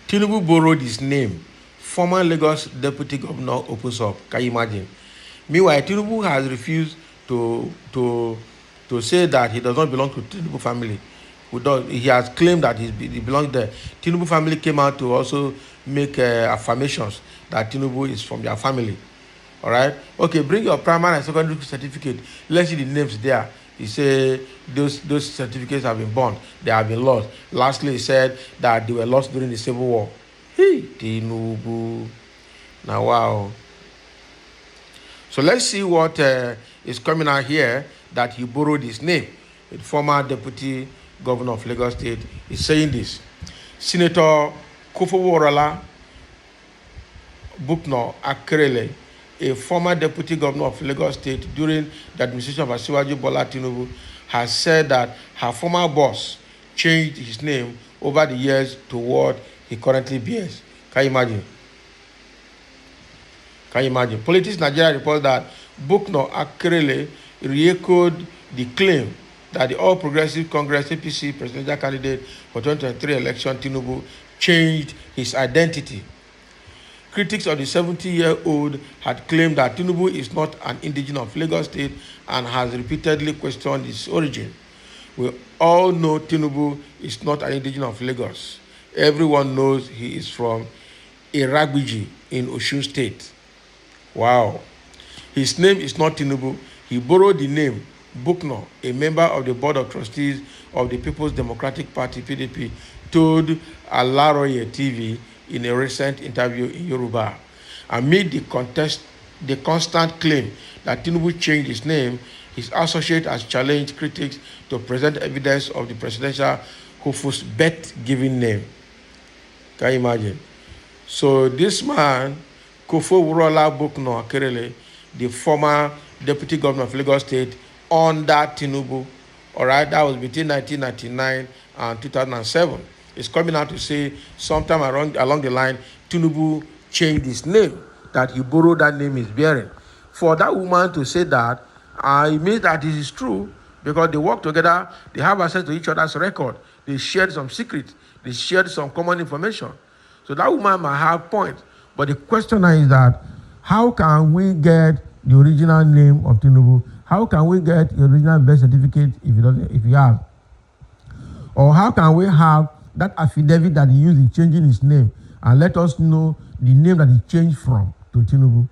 Tinubu borrowed his name. Former Lagos Deputy Governor opens up. Can you imagine? Meanwhile, Tinubu has refused to say that he does not belong to Tinubu family. He has claimed that he belongs there. Tinubu family came out to also make affirmations that Tinubu is from their family. All right. Okay, bring your primary and secondary certificate. Let's see the names there. He said those certificates have been burned. They have been lost. Lastly, he said that they were lost during the Civil War. Hey, Tinubu. Now, wow. So let's see what is coming out here that he borrowed his name. The former deputy governor of Lagos State is saying this. Senator Kofoworola Bukno Akerele, a former deputy governor of Lagos State during the administration of Asiwaju Bola Tinubu, has said that her former boss changed his name over the years to what he currently bears. Can you imagine? Can you imagine? Politics Nigeria reports that Bukno Akerele re-echoed the claim that the All Progressive Congress APC presidential candidate for 2023 election, Tinubu, changed his identity. Critics of the 70-year-old had claimed that Tinubu is not an indigenous of Lagos State and has repeatedly questioned his origin. We all know Tinubu is not an indigenous of Lagos. Everyone knows he is from Iragbiji in Osun State. Wow. His name is not Tinubu. He borrowed the name Bukno, a member of the Board of Trustees of the People's Democratic Party, PDP, told Alaroye TV in a recent interview in Yoruba. Amid the constant claim that Tinubu changed his name, his associate has challenged critics to present evidence of the presidential hopefuls birth-giving name. Can you imagine? So this man, Kofoworola Bukno Akerele, the former deputy governor of Lagos State under Tinubu, all right, that was between 1999 and 2007, is coming out to say sometime along the line, Tinubu changed his name, that he borrowed that name he's bearing. For that woman to say that, it means that this is true because they work together, they have access to each other's record, they shared some secrets, they shared some common information. So that woman might have points. But the question is that how can we get the original name of Tinubu? How can we get the original birth certificate if he have? Or how can we have that affidavit that he used in changing his name and let us know the name that he changed from to Tinubu?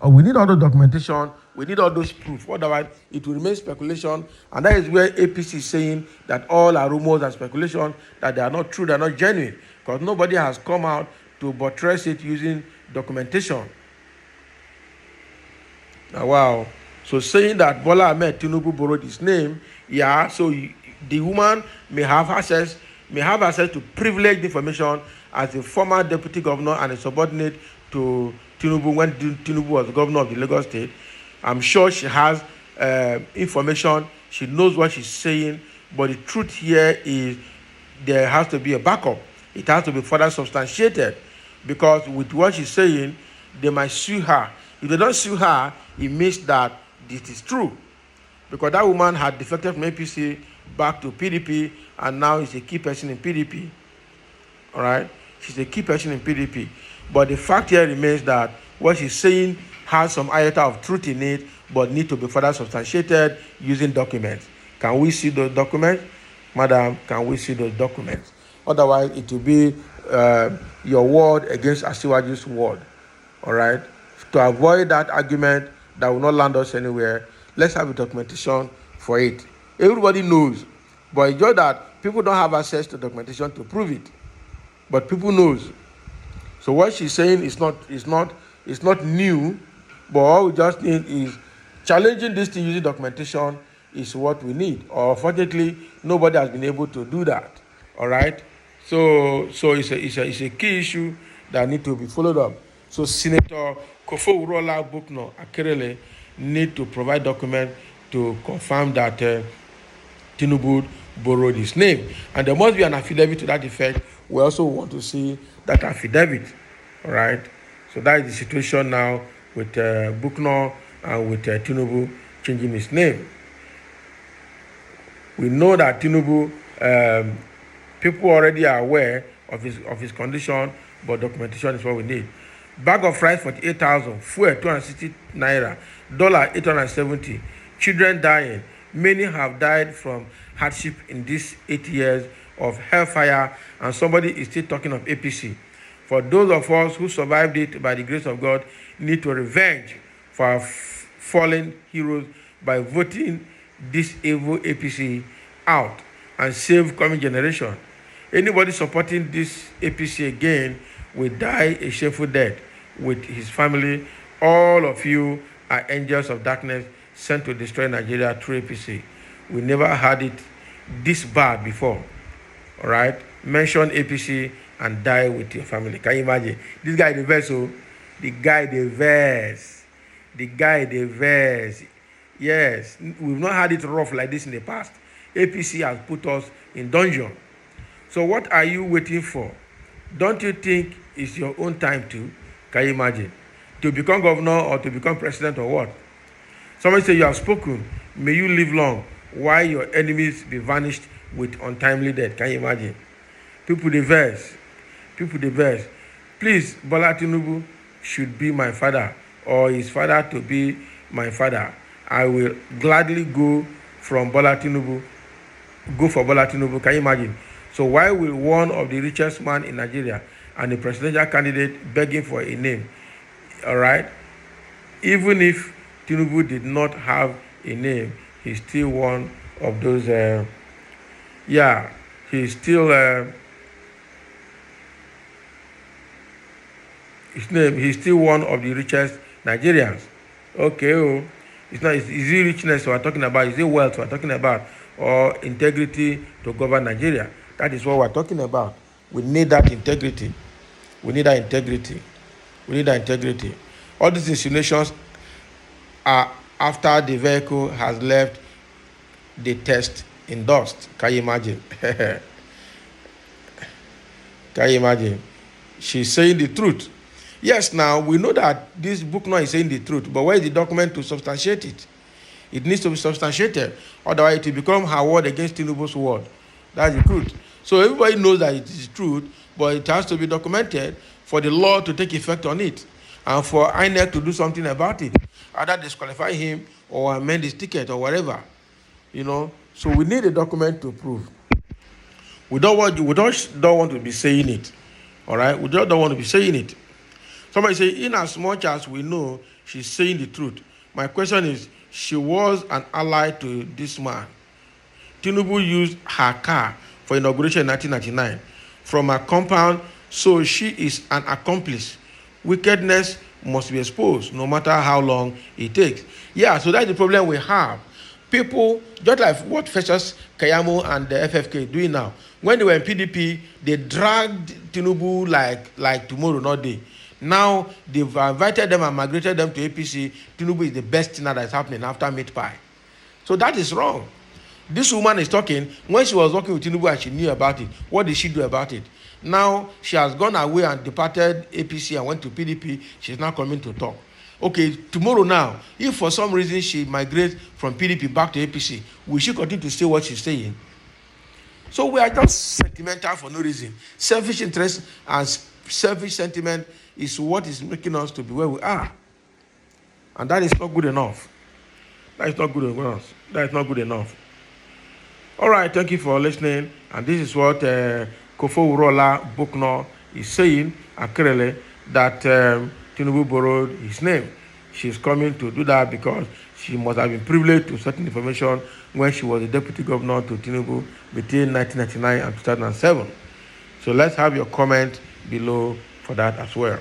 We need all the documentation, we need all those proof. Otherwise, it will remain speculation. And that is where APC is saying that all are rumors and speculation, that they are not true, they are not genuine. Because nobody has come out to buttress it using documentation. Now, wow. So saying that Bola Ahmed Tinubu borrowed his name, yeah, so the woman may have access to privileged information as a former deputy governor and a subordinate to Tinubu when Tinubu was the governor of the Lagos State. I'm sure she has information, she knows what she's saying, but the truth here is there has to be a backup. It has to be further substantiated because with what she's saying, they might sue her. If they don't sue her, it means that this is true. Because that woman had defected from APC back to PDP and now is a key person in PDP. All right? She's a key person in PDP. But the fact here remains that what she's saying has some iota of truth in it, but need to be further substantiated using documents. Can we see those documents? Madam, can we see those documents? Otherwise, it will be your word against Asiwaju's word. All right? To avoid that argument that will not land us anywhere, let's have a documentation for it. Everybody knows, but it's just that people don't have access to documentation to prove it. But people knows. So what she's saying is not new, but all we just need is challenging this thing using documentation is what we need. Or unfortunately, nobody has been able to do that. All right. So it's a key issue that need to be followed up. So Senator Kofoworola Bukno Akerele need to provide document to confirm that Tinubu borrowed his name. And there must be an affidavit to that effect. We also want to see that affidavit. All right. So that is the situation now with Bukno and with Tinubu changing his name. We know that Tinubu, people already are aware of his condition, but documentation is what we need. Bag of rice 48,000, fuel 260 naira, dollar 870, children dying. Many have died from hardship in these 8 years of hellfire, and somebody is still talking of APC. For those of us who survived it by the grace of God, need to revenge for our fallen heroes by voting this evil APC out and save coming generation. Anybody supporting this APC again will die a shameful death with his family. All of you are angels of darkness sent to destroy Nigeria through APC. We never had it this bad before. All right? Mention APC and die with your family. Can you imagine? This guy, the verse, the guy, the verse. Yes, we've not had it rough like this in the past. APC has put us in dungeon. So what are you waiting for? Don't you think it's your own time too? Can you imagine? To become governor or to become president or what? Somebody say you have spoken. May you live long. Why your enemies be vanished with untimely death? Can you imagine? People the verse. Please, Bola Tinubu should be my father or his father to be my father. I will gladly go for Bola Tinubu. Can you imagine? So why will one of the richest man in Nigeria and a presidential candidate begging for a name? All right? Even if Tinubu did not have a name, he's still one of those, he's still one of the richest Nigerians. Okay, it's not, is it richness we're talking about? Is it wealth we're talking about? Or integrity to govern Nigeria? That is what we're talking about. We need that integrity. All these insinuations are after the vehicle has left the test in dust. Can you imagine? She's saying the truth. Yes, now we know that this book now is saying the truth, but where is the document to substantiate it? It needs to be substantiated. Otherwise, it will become her word against Tinubu's word. That's the truth. So everybody knows that it is truth, but it has to be documented for the law to take effect on it and for INEC to do something about it. Either disqualify him or amend his ticket or whatever. So we need a document to prove. We don't want to be saying it. All right? We just don't want to be saying it. Somebody say, in as much as we know she's saying the truth, my question is, she was an ally to this man. Tinubu used her car for inauguration in 1999 from her compound, so she is an accomplice. Wickedness must be exposed, no matter how long it takes. Yeah, so that's the problem we have. People, just like what Festus Kayamo and the FFK doing now, when they were in PDP, they dragged Tinubu like tomorrow, not day. Now, they've invited them and migrated them to APC. Tinubu is the best thing that is happening after meat pie. So that is wrong. This woman is talking, when she was working with Tinubu and she knew about it, what did she do about it? Now, she has gone away and departed APC and went to PDP. She's now coming to talk. Okay, tomorrow now, if for some reason she migrates from PDP back to APC, will she continue to say what she's saying? So we are just sentimental for no reason. Selfish interest and selfish sentiment is what is making us to be where we are. And that is not good enough. That is not good enough. All right, thank you for listening. And this is what Kofo Urola Bukno is saying, Akerele, that Tinubu borrowed his name. She's coming to do that because she must have been privileged to certain information when she was the deputy governor to Tinubu between 1999 and 2007. So let's have your comment below for that as well.